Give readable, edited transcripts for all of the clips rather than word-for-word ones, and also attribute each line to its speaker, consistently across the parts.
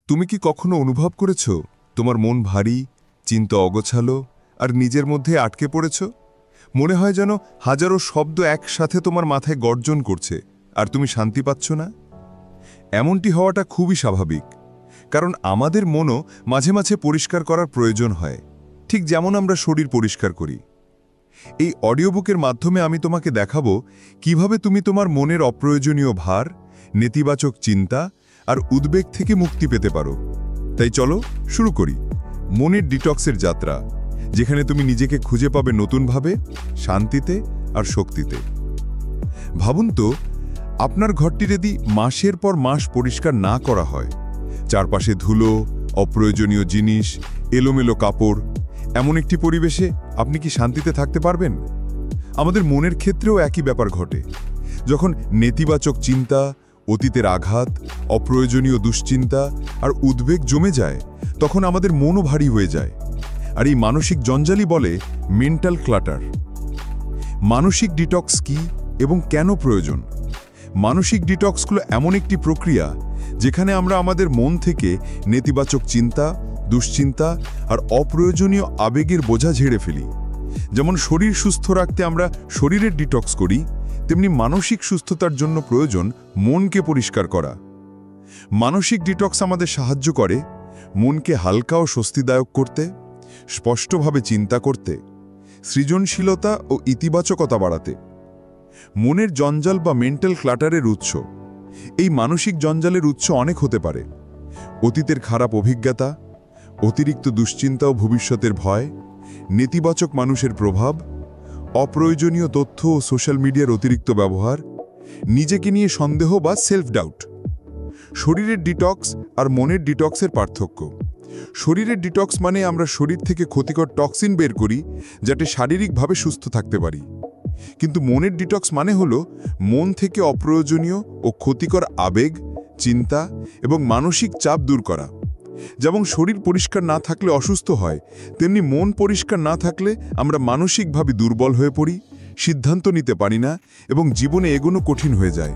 Speaker 1: তুমি কি কখনো অনুভব করেছ তোমার মন ভারী, চিন্তা অগোছালো আর নিজের মধ্যে আটকে পড়েছ? মনে হয় যেন হাজারো শব্দ একসাথে তোমার মাথায় গর্জন করছে আর তুমি শান্তি পাচ্ছ না। এমনটি হওয়াটা খুবই স্বাভাবিক, কারণ আমাদের মনও মাঝে মাঝে পরিষ্কার করার প্রয়োজন হয়, ঠিক যেমন আমরা শরীর পরিষ্কার করি। এই অডিও বুকের মাধ্যমে আমি তোমাকে দেখাবো কিভাবে তুমি তোমার মনের অপ্রয়োজনীয় ভার, নেতিবাচক চিন্তা আর উদ্বেগ থেকে মুক্তি পেতে পারো। তাই চলো শুরু করি মনের ডিটক্সের যাত্রা, যেখানে তুমি নিজেকে খুঁজে পাবে নতুনভাবে, শান্তিতে আর শক্তিতে। ভাবুন তো, আপনার ঘরটি যদি মাসের পর মাস পরিষ্কার না করা হয়, চারপাশে ধুলো, অপ্রয়োজনীয় জিনিস, এলোমেলো কাপড়, এমন একটি পরিবেশে আপনি কি শান্তিতে থাকতে পারবেন? আমাদের মনের ক্ষেত্রেও একই ব্যাপার ঘটে। যখন নেতিবাচক চিন্তা, অতীতের আঘাত, অপ্রয়োজনীয় দুশ্চিন্তা আর উদ্বেগ জমে যায়, তখন আমাদের মনও ভারী হয়ে যায়। আর এই মানসিক জঞ্জালই বলে মেন্টাল ক্লাটার। মানসিক ডিটক্স কি এবং কেন প্রয়োজন? মানসিক ডিটক্সগুলো এমন একটি প্রক্রিয়া যেখানে আমরা আমাদের মন থেকে নেতিবাচক চিন্তা, দুশ্চিন্তা আর অপ্রয়োজনীয় আবেগের বোঝা ঝেড়ে ফেলি। যেমন শরীর সুস্থ রাখতে আমরা শরীরের ডিটক্স করি, তেমনি মানসিক সুস্থতার জন্য প্রয়োজন মনকে পরিষ্কার করা। মানসিক ডিটক্স আমাদের সাহায্য করে মনকে হালকা ও স্বস্তিদায়ক করতে, স্পষ্টভাবে চিন্তা করতে, সৃজনশীলতা ও ইতিবাচকতা বাড়াতে। মনের জঞ্জাল বা মেন্টাল ক্লাটারের উৎস। এই মানসিক জঞ্জালের উৎস অনেক হতে পারে। অতীতের খারাপ অভিজ্ঞতা, অতিরিক্ত দুশ্চিন্তা ও ভবিষ্যতের ভয়, নেতিবাচক মানুষের প্রভাব, অপ্রয়োজনীয় তথ্য ও সোশ্যাল মিডিয়ার অতিরিক্ত ব্যবহার, নিজেকে নিয়ে সন্দেহ বা সেলফ ডাউট। শরীরের ডিটক্স আর মনের ডিটক্সের পার্থক্য। শরীরের ডিটক্স মানে আমরা শরীর থেকে ক্ষতিকর টক্সিন বের করি যাতে শারীরিকভাবে সুস্থ থাকতে পারি। কিন্তু মনের ডিটক্স মানে হলো মন থেকে অপ্রয়োজনীয় ও ক্ষতিকর আবেগ, চিন্তা এবং মানসিক চাপ দূর করা। যেমন শরীর পরিষ্কার না থাকলে অসুস্থ হয়, তেমনি মন পরিষ্কার না থাকলে আমরা মানসিকভাবে দুর্বল হয়ে পড়ি, সিদ্ধান্ত নিতে পারি না এবং জীবনে এগোনো কঠিন হয়ে যায়।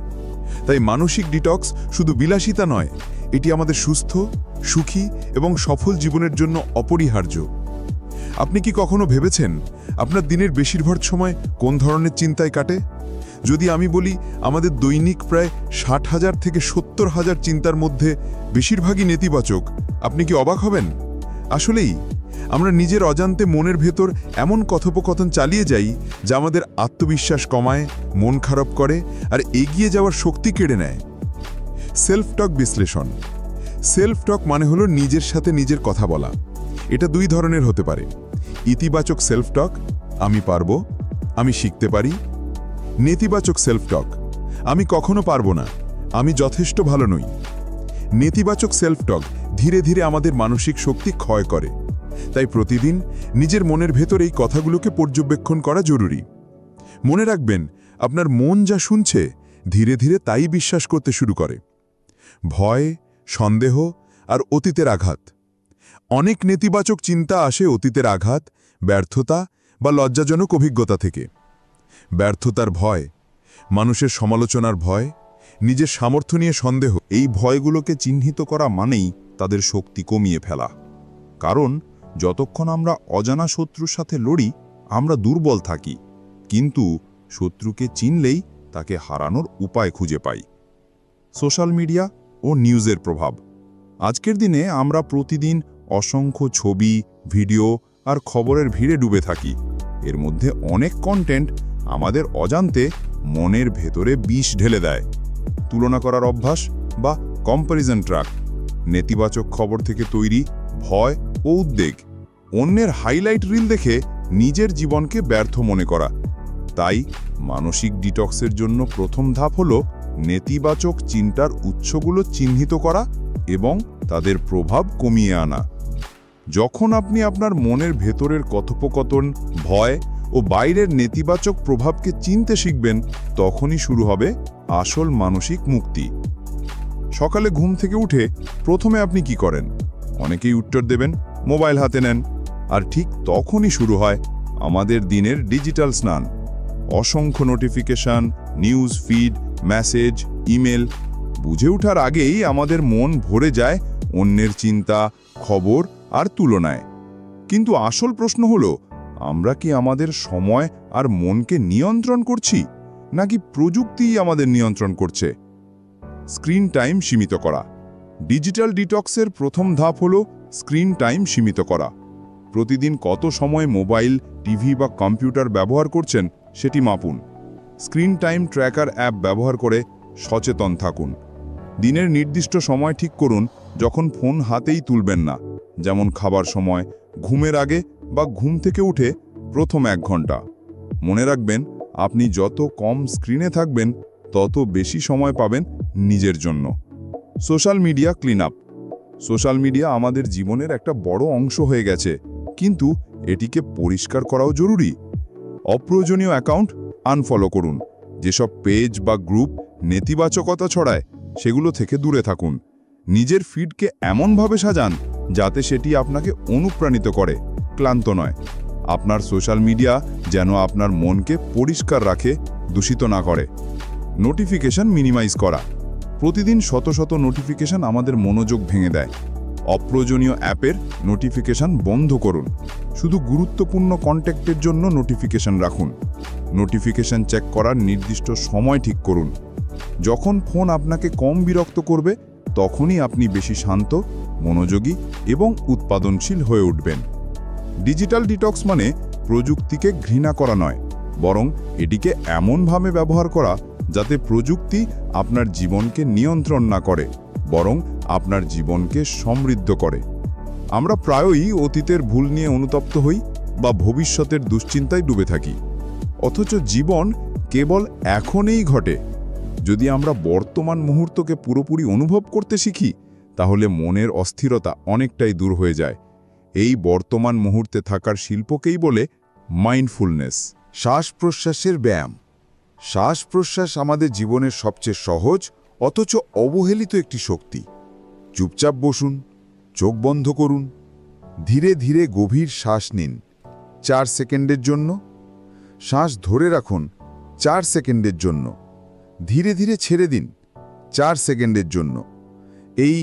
Speaker 1: তাই মানসিক ডিটক্স শুধু বিলাসিতা নয়, এটি আমাদের সুস্থ, সুখী এবং সফল জীবনের জন্য অপরিহার্য। আপনি কি কখনো ভেবেছেন আপনার দিনের বেশিরভাগ সময় কোন ধরনের চিন্তায় কাটে? যদি আমি বলি আমাদের দৈনিক প্রায় 60,000 থেকে 70,000 চিন্তার মধ্যে বেশিরভাগই নেতিবাচক, আপনি কি অবাক হবেন? আসলেই আমরা নিজের অজান্তে মনের ভেতর এমন কথোপকথন চালিয়ে যাই যা আমাদের আত্মবিশ্বাস কমায়, মন খারাপ করে আর এগিয়ে যাওয়ার শক্তি কেড়ে নেয়। সেলফ টক বিশ্লেষণ। সেলফ টক মানে হলো নিজের সাথে নিজের কথা বলা। এটা দুই ধরনের হতে পারে। ইতিবাচক সেলফ টক, আমি পারবো, আমি শিখতে পারি। নেতিবাচক সেলফ টক, আমি কখনো পারবো না, আমি যথেষ্ট ভালো নই। নেতিবাচক সেলফ টক ধীরে ধীরে আমাদের মানসিক শক্তি ক্ষয় করে। তাই প্রতিদিন নিজের মনের ভেতর এই কথাগুলোকে পর্যবেক্ষণ করা জরুরি। মনে রাখবেন, আপনার মন যা শুনছে ধীরে ধীরে তাই বিশ্বাস করতে শুরু করে। ভয়, সন্দেহ আর অতীতের আঘাত। অনেক নেতিবাচক চিন্তা আসে অতীতের আঘাত, ব্যর্থতা বা লজ্জাজনক অভিজ্ঞতা থেকে। ব্যর্থতার ভয়, মানুষের সমালোচনার ভয়, নিজের সামর্থ্য নিয়ে সন্দেহ।
Speaker 2: এই ভয়গুলোকে চিহ্নিত করা মানেই তাদের শক্তি কমিয়ে ফেলা। কারণ যতক্ষণ আমরা অজানা শত্রুর সাথে লড়ি, আমরা দুর্বল থাকি, কিন্তু শত্রুকে চিনলেই তাকে হারানোর উপায় খুঁজে পাই। সোশ্যাল মিডিয়া ও নিউজের প্রভাব। আজকের দিনে আমরা প্রতিদিন অসংখ্য ছবি, ভিডিও আর খবরের ভিড়ে ডুবে থাকি। এর মধ্যে অনেক কন্টেন্ট আমাদের অজান্তে মনের ভেতরে বিষ ঢেলে দেয়। তুলনা করার অভ্যাস বা কম্প্যারিজন ট্র্যাপ। নেতিবাচক খবর থেকে তৈরি ভয় ও উদ্বেগ। অন্যের হাইলাইট রিল দেখে নিজের জীবনকে ব্যর্থ মনে করা। তাই মানসিক ডিটক্সের জন্য প্রথম ধাপ হলো নেতিবাচক চিন্তার উৎসগুলো চিহ্নিত করা এবং তাদের প্রভাব কমিয়ে আনা। যখন আপনি আপনার মনের ভেতরের কথোপকথন, ভয় ও বাইরের নেতিবাচক প্রভাবকে চিনতে শিখবেন, তখনই শুরু হবে আসল মানসিক মুক্তি। সকালে ঘুম থেকে উঠে প্রথমে আপনি কি করেন? অনেকেই উত্তর দেবেন মোবাইল হাতে নেন। আর ঠিক তখনই শুরু হয় আমাদের দিনের ডিজিটাল স্নান। অসংখ্য notification, news feed, message, email, বুঝে ওঠার আগেই আমাদের মন ভরে যায় অন্যের চিন্তা, খবর আর তুলনায়। কিন্তু আসল প্রশ্ন হলো, আমরা কি আমাদের সময় আর মনকে নিয়ন্ত্রণ করছি, নাকি প্রযুক্তিই আমাদের নিয়ন্ত্রণ করছে? স্ক্রিন টাইম সীমিত করা। ডিজিটাল ডিটক্সের প্রথম ধাপ হলো স্ক্রিন টাইম সীমিত করা। প্রতিদিন কত সময় মোবাইল, টিভি বা কম্পিউটার ব্যবহার করছেন সেটি মাপুন। স্ক্রিন টাইম ট্র্যাকার অ্যাপ ব্যবহার করে সচেতন থাকুন। দিনের নির্দিষ্ট সময় ঠিক করুন যখন ফোন হাতেই তুলবেন না, যেমন খাবার সময়, ঘুমের আগে বা ঘুম থেকে উঠে প্রথম 1 ঘন্টা। মনে রাখবেন, আপনি যত কম স্ক্রিনে থাকবেন তত বেশি সময় পাবেন নিজের জন্য। Social media clean up. Social media আমাদের জীবনের একটা বড় অংশ হয়ে গেছে, কিন্তু এটিকে পরিষ্কার করাও জরুরি। অপ্রয়োজনীয় অ্যাকাউন্ট আনফলো করুন। যেসব পেজ বা গ্রুপ নেতিবাচকতা ছড়ায় সেগুলো থেকে দূরে থাকুন। নিজের ফিডকে এমনভাবে সাজান যাতে সেটি আপনাকে অনুপ্রাণিত করে, ক্লান্ত নয়। আপনার সোশ্যাল মিডিয়া যেন আপনার মনকে পরিষ্কার রাখে, দূষিত না করে। নোটিফিকেশন মিনিমাইজ করা। প্রতিদিন শত শত নোটিফিকেশন আমাদের মনোযোগ ভেঙে দেয়। অপ্রয়োজনীয় অ্যাপের নোটিফিকেশন বন্ধ করুন। শুধু গুরুত্বপূর্ণ কন্ট্যাক্টের জন্য নোটিফিকেশন রাখুন। নোটিফিকেশন চেক করার নির্দিষ্ট সময় ঠিক করুন। যখন ফোন আপনাকে কম বিরক্ত করবে, তখনই আপনি বেশি শান্ত, মনোযোগী এবং উৎপাদনশীল হয়ে উঠবেন। ডিজিটাল ডিটক্স মানে প্রযুক্তিকে ঘৃণা করা নয়, বরং এটিকে এমনভাবে ব্যবহার করা যাতে প্রযুক্তি আপনার জীবনকে নিয়ন্ত্রণ না করে, বরং আপনার জীবনকে সমৃদ্ধ করে। আমরা প্রায়ই অতীতের ভুল নিয়ে অনুতপ্ত হই বা ভবিষ্যতের দুশ্চিন্তায় ডুবে থাকি, অথচ জীবন কেবল এখনই ঘটে। যদি আমরা বর্তমান মুহূর্তকে পুরোপুরি অনুভব করতে শিখি, তাহলে মনের অস্থিরতা অনেকটাই দূর হয়ে যায়। এই বর্তমান মুহূর্তে থাকার শিল্পকেই বলে মাইন্ডফুলনেস।
Speaker 3: শ্বাস প্রশ্বাসের ব্যায়াম। শ্বাস প্রশ্বাস আমাদের জীবনের সবচেয়ে সহজ অথচ অবহেলিত একটি শক্তি। চুপচাপ বসুন, চোখ বন্ধ করুন, ধীরে ধীরে গভীর শ্বাস নিন 4 সেকেন্ডের জন্য। শ্বাস ধরে রাখুন 4 সেকেন্ডের জন্য, ধীরে ধীরে ছেড়ে দিন 4 সেকেন্ডের জন্য। এই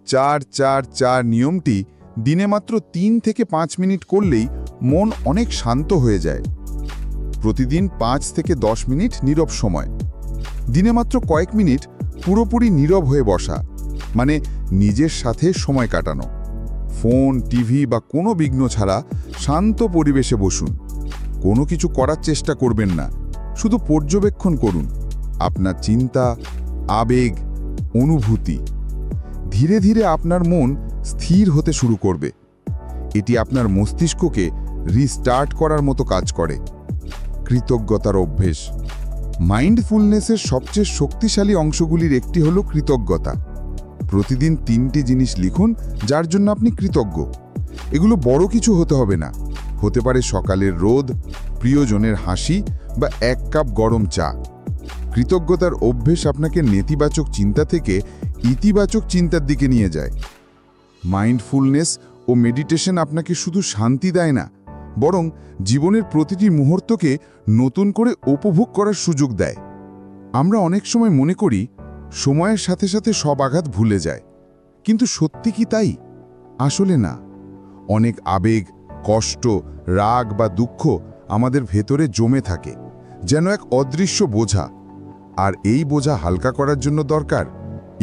Speaker 3: 4-4-4 নিয়মটি দিনে মাত্র 3 থেকে 5 মিনিট করলেই মন অনেক শান্ত হয়ে যায়। প্রতিদিন 5 থেকে 10 মিনিট নীরব সময়। দিনে মাত্র কয়েক মিনিট পুরোপুরি নীরব হয়ে বসা, মানে নিজের সাথে সময় কাটানো। ফোন, টিভি বা কোনো বিঘ্ন ছাড়া শান্ত পরিবেশে বসুন। কোনো কিছু করার চেষ্টা করবেন না, শুধু পর্যবেক্ষণ করুন আপনার চিন্তা, আবেগ, অনুভূতি। ধীরে ধীরে আপনার মন স্থির হতে শুরু করবে। এটি আপনার মস্তিষ্ককে রিস্টার্ট করার মতো কাজ করে। কৃতজ্ঞতার অভ্যেস। মাইন্ডফুলনেসের সবচেয়ে শক্তিশালী অংশগুলির একটি হলো কৃতজ্ঞতা। প্রতিদিন 3টি জিনিস লিখুন যার জন্য আপনি কৃতজ্ঞ। এগুলো বড় কিছু হতে হবে না, হতে পারে সকালের রোদ, প্রিয়জনের হাসি বা 1 কাপ গরম চা। কৃতজ্ঞতার অভ্যেস আপনাকে নেতিবাচক চিন্তা থেকে ইতিবাচক চিন্তার দিকে নিয়ে যায়। মাইন্ডফুলনেস ও মেডিটেশন আপনাকে শুধু শান্তি দেয় না, বরং জীবনের প্রতিটি মুহূর্তকে নতুন করে উপভোগ করার সুযোগ দেয়। আমরা অনেক সময় মনে করি সময়ের সাথে সাথে সব আঘাত ভুলে যায়, কিন্তু সত্যি কি তাই? আসলে না। অনেক আবেগ, কষ্ট, রাগ বা দুঃখ আমাদের ভেতরে জমে থাকে, যেন এক অদৃশ্য বোঝা। আর এই বোঝা হালকা করার জন্য দরকার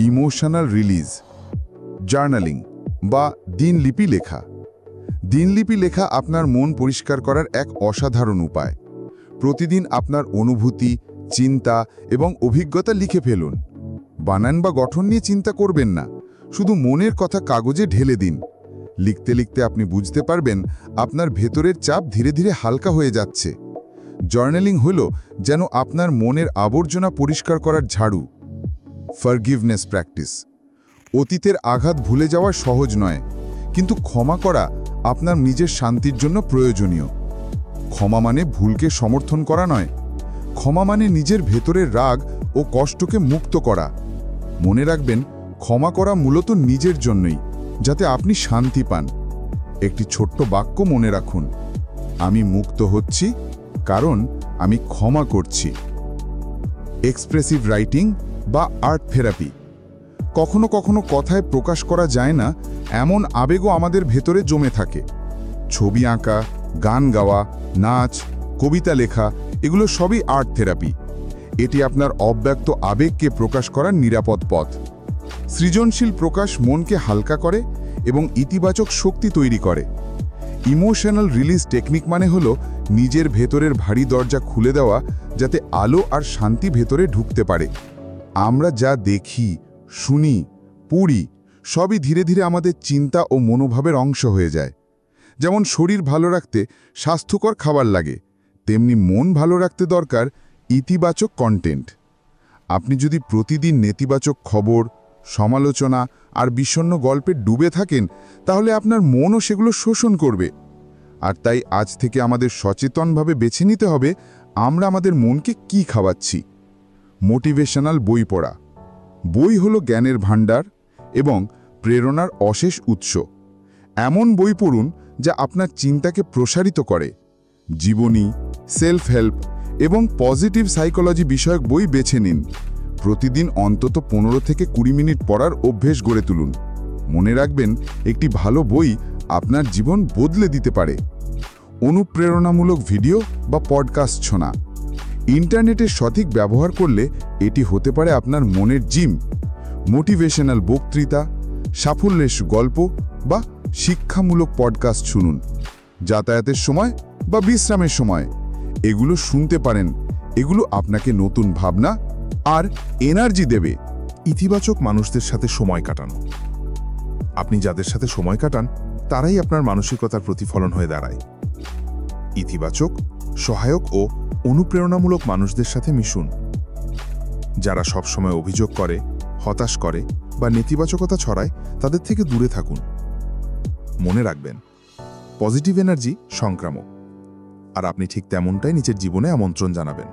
Speaker 3: ইমোশনাল রিলিজ। জার্নালিং বা দিনলিপি লেখা। দিনলিপি লেখা আপনার মন পরিষ্কার করার এক অসাধারণ উপায়। প্রতিদিন আপনার অনুভূতি, চিন্তা এবং অভিজ্ঞতা লিখে ফেলুন। বানান বা গঠন নিয়ে চিন্তা করবেন না, শুধু মনের কথা কাগজে ঢেলে দিন। লিখতে লিখতে আপনি বুঝতে পারবেন আপনার ভেতরের চাপ ধীরে ধীরে হালকা হয়ে যাচ্ছে। জার্নালিং হলো যেন আপনার মনের আবর্জনা পরিষ্কার করার ঝাড়ু। Forgiveness practice. অতীতের আঘাত ভুলে যাওয়া সহজ নয়, কিন্তু ক্ষমা করা আপনার নিজের শান্তির জন্য প্রয়োজনীয়। ক্ষমা মানে ভুলকে সমর্থন করা নয়, ক্ষমা মানে নিজের ভেতরের রাগ ও কষ্টকে মুক্ত করা। মনে রাখবেন, ক্ষমা করা মূলত নিজের জন্যই, যাতে আপনি শান্তি পান। একটি ছোট্ট বাক্য মনে রাখুন, আমি মুক্ত হচ্ছি কারণ আমি ক্ষমা করছি। এক্সপ্রেসিভ রাইটিং বা আর্ট থেরাপি। কখনো কখনো কথায় প্রকাশ করা যায় না এমন আবেগও আমাদের ভেতরে জমে থাকে। ছবি আঁকা, গান গাওয়া, নাচ, কবিতা লেখা এগুলো সবই আর্ট থেরাপি। এটি আপনার অব্যক্ত আবেগকে প্রকাশ করার নিরাপদ পথ। সৃজনশীল প্রকাশ মনকে হালকা করে এবং ইতিবাচক শক্তি তৈরি করে। ইমোশনাল রিলিজ টেকনিক মানে হলো নিজের ভেতরের ভারী দরজা খুলে দেওয়া, যাতে আলো আর শান্তি ভেতরে ঢুকতে পারে। আমরা যা দেখি, শুনি, পড়ি সবই ধীরে ধীরে আমাদের চিন্তা ও মনোভাবের অংশ হয়ে যায়। যেমন শরীর ভালো রাখতে স্বাস্থ্যকর খাবার লাগে, তেমনি মন ভালো রাখতে দরকার ইতিবাচক কন্টেন্ট। আপনি যদি প্রতিদিন নেতিবাচক খবর, সমালোচনা আর বিষণ্ণ গল্পে ডুবে থাকেন, তাহলে আপনার মনও সেগুলো শোষণ করবে। আর তাই আজ থেকে আমাদের সচেতনভাবে বেছে নিতে হবে আমরা আমাদের মনকে কি খাওয়াচ্ছি। মোটিভেশনাল বই পড়া। বই হলো জ্ঞানের ভাণ্ডার এবং প্রেরণার অশেষ উৎস। এমন বই পড়ুন যা আপনার চিন্তাকে প্রসারিত করে। জীবনী, সেলফ হেল্প এবং পজিটিভ সাইকোলজি বিষয়ক বই বেছে নিন। প্রতিদিন অন্তত 15 থেকে 20 মিনিট পড়ার অভ্যেস গড়ে তুলুন। মনে রাখবেন, একটি ভালো বই আপনার জীবন বদলে দিতে পারে। অনুপ্রেরণামূলক ভিডিও বা পডকাস্ট শোনা। ইন্টারনেটের সঠিক ব্যবহার করলে এটি হতে পারে আপনার মনের জিম। মোটিভেশনাল বক্তৃতা, সাফল্যের গল্প বা শিক্ষামূলক পডকাস্ট শুনুন যাতায়াতের সময় বা বিশ্রামের সময়। এগুলো শুনতে পারেন। এগুলো আপনাকে নতুন ভাবনা আর এনার্জি দেবে।
Speaker 4: ইতিবাচক মানুষদের সাথে সময় কাটানো। আপনি যাদের সাথে সময় কাটান তারাই আপনার মানসিকতার প্রতিফলন হয়ে দাঁড়ায়। ইতিবাচক, সহায়ক ও অনুপ্রেরণামূলক মানুষদের সাথে মিশুন। যারা সবসময় অভিযোগ করে, হতাশ করে বা নেতিবাচকতা ছড়ায়, তাদের থেকে দূরে থাকুন। মনে রাখবেন, পজিটিভ এনার্জি সংক্রামক, আর আপনি ঠিক তেমনটাই নিজের জীবনে আমন্ত্রণ জানাবেন।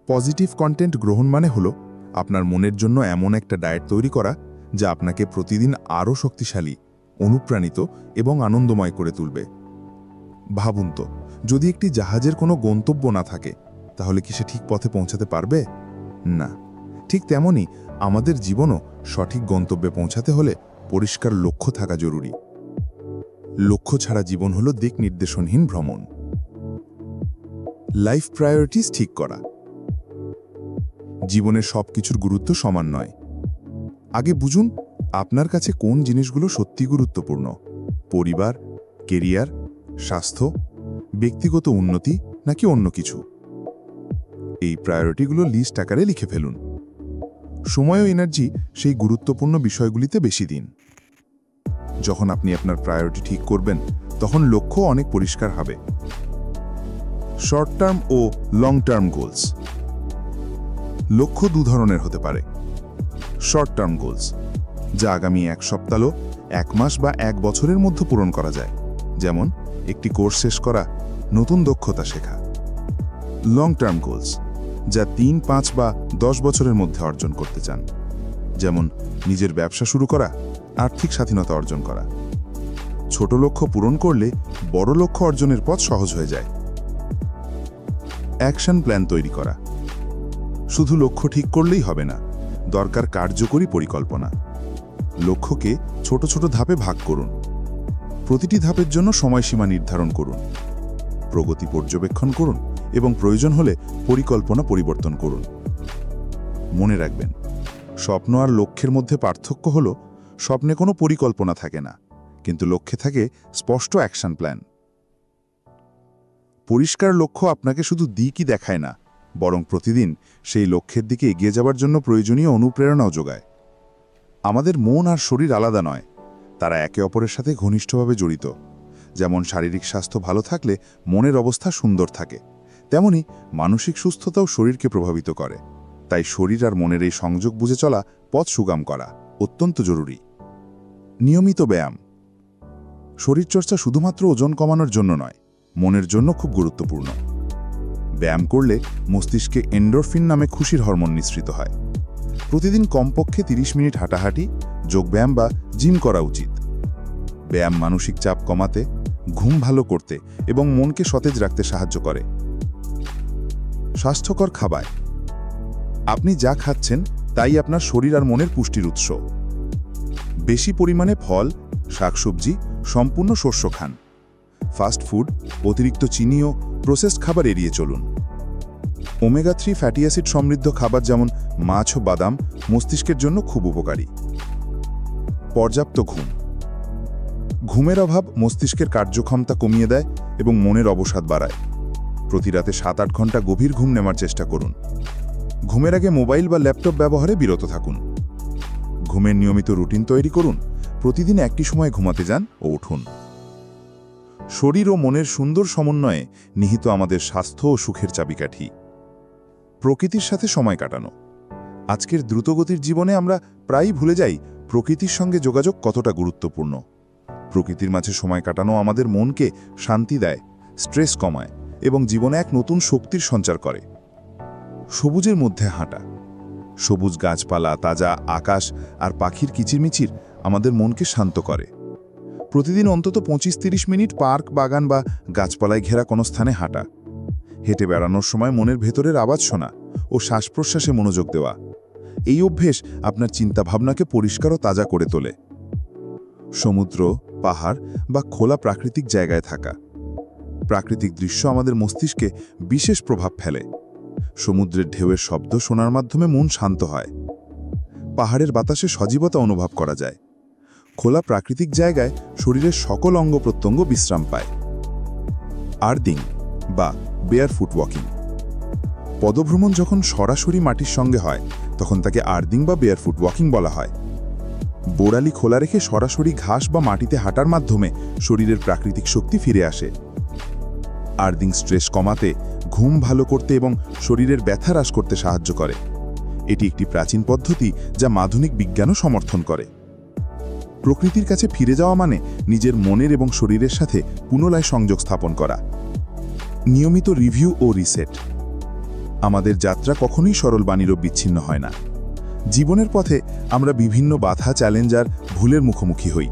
Speaker 4: পজিটিভ কন্টেন্ট গ্রহণ মানে হলো আপনার মনের জন্য এমন একটা ডায়েট তৈরি করা যা আপনাকে প্রতিদিন আরও শক্তিশালী, অনুপ্রাণিত এবং আনন্দময় করে তুলবে। ভাবুন তো, যদি একটি জাহাজের কোনো গন্তব্য না থাকে, তাহলে কি সে ঠিক পথে পৌঁছাতে পারবে? না। ঠিক তেমনই আমাদের জীবনও সঠিক গন্তব্যে পৌঁছাতে হলে পরিষ্কার লক্ষ্য থাকা জরুরি। লক্ষ্য ছাড়া জীবন হলো দিক নির্দেশনহীন ভ্রমণ। লাইফ প্রায়োরিটিস ঠিক করা। জীবনের সব কিছুর গুরুত্ব সমান নয়। আগে বুঝুন আপনার কাছে কোন জিনিসগুলো সত্যি গুরুত্বপূর্ণ। পরিবার, কেরিয়ার, স্বাস্থ্য, ব্যক্তিগত উন্নতি নাকি অন্য কিছু। এই প্রায়োরিটিগুলো লিস্ট আকারে লিখে ফেলুন। সময় ও এনার্জি সেই গুরুত্বপূর্ণ বিষয়গুলিতে বেশি দিন। যখন আপনি আপনার প্রায়োরিটি ঠিক করবেন, তখন লক্ষ্য অনেক পরিষ্কার হবে। শর্ট টার্ম ও লং টার্ম গোলস। লক্ষ্য দু ধরনের হতে পারে। শর্ট টার্ম গোলস, যা আগামী 1 সপ্তাহ, 1 মাস বা 1 বছরের মধ্যে পূরণ করা যায়, যেমন একটি কোর্স শেষ করা, নতুন দক্ষতা শেখা। লং টার্ম গোলস, যা 3, 5 বা 10 বছরের মধ্যে অর্জন করতে চান, যেমন নিজের ব্যবসা শুরু করা, আর্থিক স্বাধীনতা অর্জন করা। ছোট লক্ষ্য পূরণ করলে বড় লক্ষ্য অর্জনের পথ সহজ হয়ে যায়। অ্যাকশন প্ল্যান তৈরি করা। শুধু লক্ষ্য ঠিক করলেই হবে না, দরকার কার্যকরী পরিকল্পনা। লক্ষ্যকে ছোট ছোট ধাপে ভাগ করুন। প্রতিটি ধাপের জন্য সময়সীমা নির্ধারণ করুন। প্রগতি পর্যবেক্ষণ করুন এবং প্রয়োজন হলে পরিকল্পনা পরিবর্তন করুন। মনে রাখবেন, স্বপ্ন আর লক্ষ্যের মধ্যে পার্থক্য হলো স্বপ্নে কোনো পরিকল্পনা থাকে না, কিন্তু লক্ষ্যে থাকে স্পষ্ট অ্যাকশন প্ল্যান। পরিষ্কার লক্ষ্য আপনাকে শুধু দিকই দেখায় না, বরং প্রতিদিন সেই লক্ষ্যের দিকে এগিয়ে যাওয়ার জন্য প্রয়োজনীয় অনুপ্রেরণাও যোগায়। আমাদের মন আর শরীর আলাদা নয়, তারা একে অপরের সাথে ঘনিষ্ঠভাবে জড়িত। যেমন শারীরিক স্বাস্থ্য ভালো থাকলে মনের অবস্থা সুন্দর থাকে, তেমনি মানসিক সুস্থতাও শরীরকে প্রভাবিত করে। তাই শরীর আর মনের এই সংযোগ বুঝে চলা, পথ সুগম করা অত্যন্ত জরুরি। নিয়মিত ব্যায়াম। শরীরচর্চা শুধুমাত্র ওজন কমানোর জন্য নয়, মনের জন্য খুব গুরুত্বপূর্ণ। ব্যায়াম করলে মস্তিষ্কে এন্ডোরফিন নামে খুশির হরমোন নিঃসৃত হয়। প্রতিদিন কমপক্ষে 30 মিনিট হাঁটাহাঁটি, যোগব্যায়াম বা জিম করা উচিত। ব্যায়াম মানসিক চাপ কমাতে, ঘুম ভালো করতে এবং মনকে সতেজ রাখতে সাহায্য করে। স্বাস্থ্যকর খাবার। আপনি যা খাচ্ছেন তাই আপনার শরীর আর মনের পুষ্টির উৎস। বেশি পরিমাণে ফল, শাকসবজি, সম্পূর্ণ শস্য খান। ফাস্ট ফুড, অতিরিক্ত চিনি ও প্রসেসড খাবার এড়িয়ে চলুন। ওমেগা 3 ফ্যাটি অ্যাসিড সমৃদ্ধ খাবার যেমন মাছ ও বাদাম মস্তিষ্কের জন্য খুব উপকারী। পর্যাপ্ত ঘুম। ঘুমের অভাব মস্তিষ্কের কার্যক্ষমতা কমিয়ে দেয় এবং মনের অবসাদ বাড়ায়। প্রতি রাতে 7-8 ঘন্টা গভীর ঘুম নেওয়ার চেষ্টা করুন। ঘুমের আগে মোবাইল বা ল্যাপটপ ব্যবহারে বিরত থাকুন। ঘুমের নিয়মিত রুটিন তৈরি করুন। প্রতিদিন একটি সময় ঘুমাতে যান ও উঠুন। শরীর ও মনের সুন্দর সমন্বয়ে নিহিত আমাদের স্বাস্থ্য ও সুখের চাবিকাঠি। প্রকৃতির সাথে সময় কাটানো। আজকের দ্রুতগতির জীবনে আমরা প্রায়ই ভুলে যাই প্রকৃতির সঙ্গে যোগাযোগ কতটা গুরুত্বপূর্ণ। প্রকৃতির মাঝে সময় কাটানো আমাদের মনকে শান্তি দেয়, স্ট্রেস কমায় এবং জীবনে এক নতুন শক্তির সঞ্চার করে। সবুজের মধ্যে হাঁটা। সবুজ গাছপালা, তাজা আকাশ আর পাখির কিচিরমিচির আমাদের মনকে শান্ত করে। প্রতিদিন অন্তত 25-30 মিনিট পার্ক, বাগান বা গাছপালায় ঘেরা কোনো স্থানে হাঁটা। হেঁটে বেড়ানোর সময় মনের ভেতরের আওয়াজ শোনা ও শ্বাস-প্রশ্বাসে মনোযোগ দেওয়া। এই অভ্যেস আপনার চিন্তাভাবনাকে পরিষ্কার ও তাজা করে তোলে। সমুদ্র, পাহাড় বা খোলা প্রাকৃতিক জায়গায় থাকা। প্রাকৃতিক দৃশ্য আমাদের মস্তিষ্কে বিশেষ প্রভাব ফেলে। সমুদ্রের ঢেউয়ের শব্দ শোনার মাধ্যমে মন শান্ত হয়। পাহাড়ের বাতাসে সজীবতা অনুভব করা যায়। খোলা প্রাকৃতিক জায়গায় শরীরের সকল অঙ্গ প্রত্যঙ্গ বিশ্রাম পায়। আর্দিং বা বেয়ারফুট ওয়াকিং। পদভ্রমণ যখন সরাসরি মাটির সঙ্গে হয় তখন তাকে আর্দিং বা বেয়ারফুট ওয়াকিং বলা হয়। বোড়ালি খোলা রেখে সরাসরি ঘাস বা মাটিতে হাঁটার মাধ্যমে শরীরের প্রাকৃতিক শক্তি ফিরে আসে। আর্দিং স্ট্রেস কমাতে, ঘুম ভালো করতে এবং শরীরের ব্যথা হ্রাস করতে সাহায্য করে। এটি একটি প্রাচীন পদ্ধতি যা আধুনিক বিজ্ঞানও সমর্থন করে। প্রকৃতির কাছে ফিরে যাওয়া মানে নিজের মনের এবং শরীরের সাথে পুনরায় সংযোগ স্থাপন করা। নিয়মিত রিভিউ ও রিসেট। আমাদের যাত্রা কখনোই সরল বাণীরও বিচ্ছিন্ন হয় না। জীবনের পথে আমরা বিভিন্ন বাধা, চ্যালেঞ্জ আর ভুলের মুখোমুখি হই।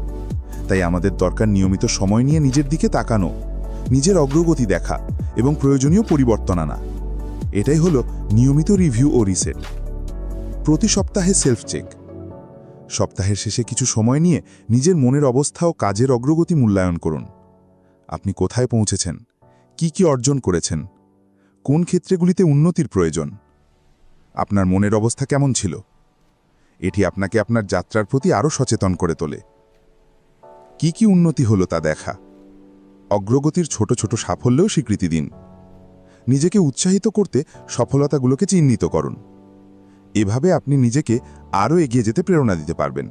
Speaker 4: তাই আমাদের দরকার নিয়মিত সময় নিয়ে নিজের দিকে তাকানো, নিজের অগ্রগতি দেখা এবং প্রয়োজনীয় পরিবর্তন আনা। এটাই হলো নিয়মিত রিভিউ ও রিসেট। প্রতি সপ্তাহে সেলফ চেক। সপ্তাহের শেষে কিছু সময় নিয়ে নিজের মনের অবস্থা ও কাজের অগ্রগতি মূল্যায়ন করুন। আপনি কোথায় পৌঁছেছেন, কি অর্জন করেছেন, কোন ক্ষেত্রগুলিতে উন্নতির প্রয়োজন, আপনার মনের অবস্থা কেমন ছিল। এটি আপনাকে আপনার যাত্রার প্রতি আরও সচেতন করে তোলে। কি উন্নতি হলো তা দেখা। অগ্রগতির ছোট ছোট সাফল্যেও স্বীকৃতি দিন। নিজেকে উৎসাহিত করতে সফলতাগুলোকে চিহ্নিত করুন। এভাবে আপনি নিজেকে আরও এগিয়ে যেতে প্রেরণা দিতে পারবেন।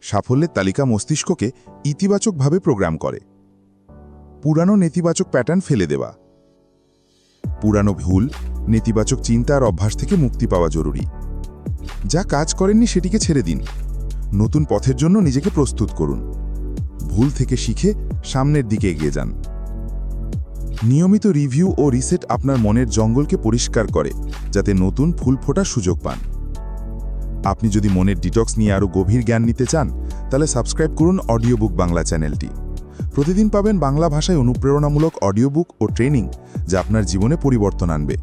Speaker 4: সাফল্যের তালিকা মস্তিষ্ককে ইতিবাচকভাবে প্রোগ্রাম করে। পুরানো নেতিবাচক প্যাটার্ন ফেলে দেওয়া। পুরানো ভুল, নেতিবাচক চিন্তা আর অভ্যাস থেকে মুক্তি পাওয়া জরুরি। যা কাজ করেননি সেটিকে ছেড়ে দিন। নতুন পথের জন্য নিজেকে প্রস্তুত করুন। ভুল থেকে শিখে সামনের দিকে এগিয়ে যান। নিয়মিত রিভিউ ও রিসেট আপনার মনের জঙ্গলকে পরিষ্কার করে, যাতে নতুন ফুল ফোটার সুযোগ পান। আপনি যদি মনের ডিটক্স নিয়ে আরও গভীর জ্ঞান নিতে চান, তাহলে সাবস্ক্রাইব করুন অডিও বুক বাংলা চ্যানেলটি। প্রতিদিন পাবেন বাংলা ভাষায় অনুপ্রেরণামূলক অডিও বুক ও ট্রেনিং, যা আপনার জীবনে পরিবর্তন আনবে।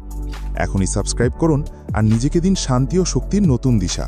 Speaker 4: এখনই সাবস্ক্রাইব করুন আর নিজেকে দিন শান্তি ও শক্তির নতুন দিশা।